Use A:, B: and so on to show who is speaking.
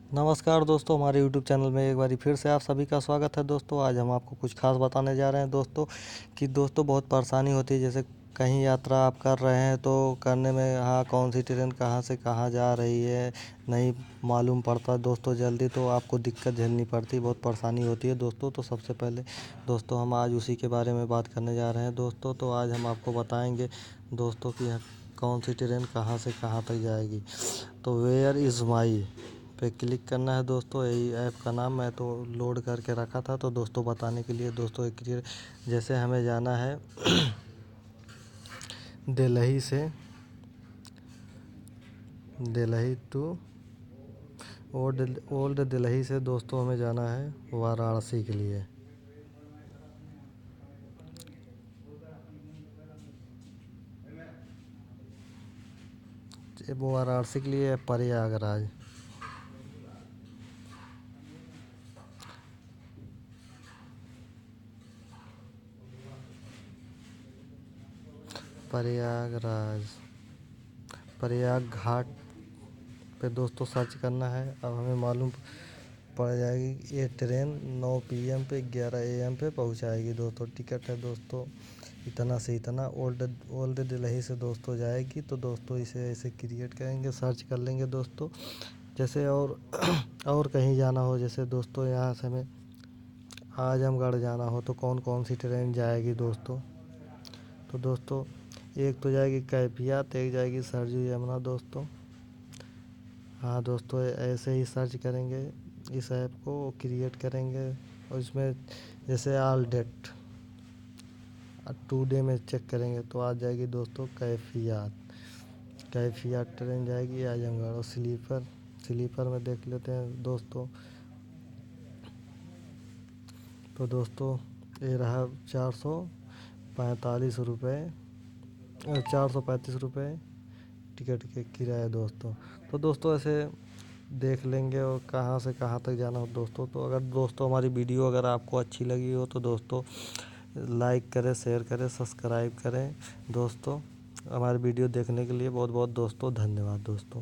A: नमस्कार दोस्तों, हमारे यूट्यूब चैनल में एक बारी फिर से आप सभी का स्वागत है। दोस्तों आज हम आपको कुछ खास बताने जा रहे हैं दोस्तों कि दोस्तों बहुत परेशानी होती है। जैसे कहीं यात्रा आप कर रहे हैं तो करने में हाँ कौन सी ट्रेन कहाँ से कहाँ जा रही है नहीं मालूम पड़ता दोस्तों जल्दी, तो आपको दिक्कत झेलनी पड़ती है, बहुत परेशानी होती है दोस्तों। तो सबसे पहले दोस्तों हम आज उसी के बारे में बात करने जा रहे हैं दोस्तों। तो आज हम आपको बताएंगे दोस्तों कि कौन सी ट्रेन कहाँ से कहाँ तक जाएगी। तो वेयर इज़ माई पे क्लिक करना है दोस्तों। यही ऐप का नाम मैं तो लोड करके रखा था, तो दोस्तों बताने के लिए दोस्तों एक जैसे हमें जाना है दिल्ली से दिल्ली टू ओल्ड दिल्ली से दोस्तों हमें जाना है वाराणसी के लिए। वो वाराणसी के लिए प्रयागराज। प्रयागराज प्रयाग घाट पे दोस्तों सर्च करना है। अब हमें मालूम पड़ जाएगी ये ट्रेन 9 PM पे 11 AM पे पहुंचाएगी दोस्तों। टिकट है दोस्तों इतना से इतना। ओल्ड दिल्ली से दोस्तों जाएगी। तो दोस्तों इसे ऐसे क्रिएट करेंगे, सर्च कर लेंगे दोस्तों। जैसे और और कहीं जाना हो, जैसे दोस्तों यहाँ से हमें आजमगढ़ जाना हो तो कौन कौन सी ट्रेन जाएगी दोस्तों। तो दोस्तों एक तो जाएगी कैफियत, एक जाएगी सरयू यमुना दोस्तों। हाँ दोस्तों ऐसे ही सर्च करेंगे, इस ऐप को क्रिएट करेंगे और इसमें जैसे ऑल डेट 2 डे में चेक करेंगे तो आ जाएगी दोस्तों कैफियत ट्रेन जाएगी आजमगढ़। और स्लीपर में देख लेते हैं दोस्तों। तो दोस्तों ये रहा 435 रुपये टिकट के किराया दोस्तों। तो दोस्तों ऐसे देख लेंगे और कहाँ से कहाँ तक जाना हो दोस्तों। तो अगर दोस्तों हमारी वीडियो अगर आपको अच्छी लगी हो तो दोस्तों लाइक करें, शेयर करें, सब्सक्राइब करें दोस्तों। हमारी वीडियो देखने के लिए बहुत बहुत दोस्तों धन्यवाद दोस्तों।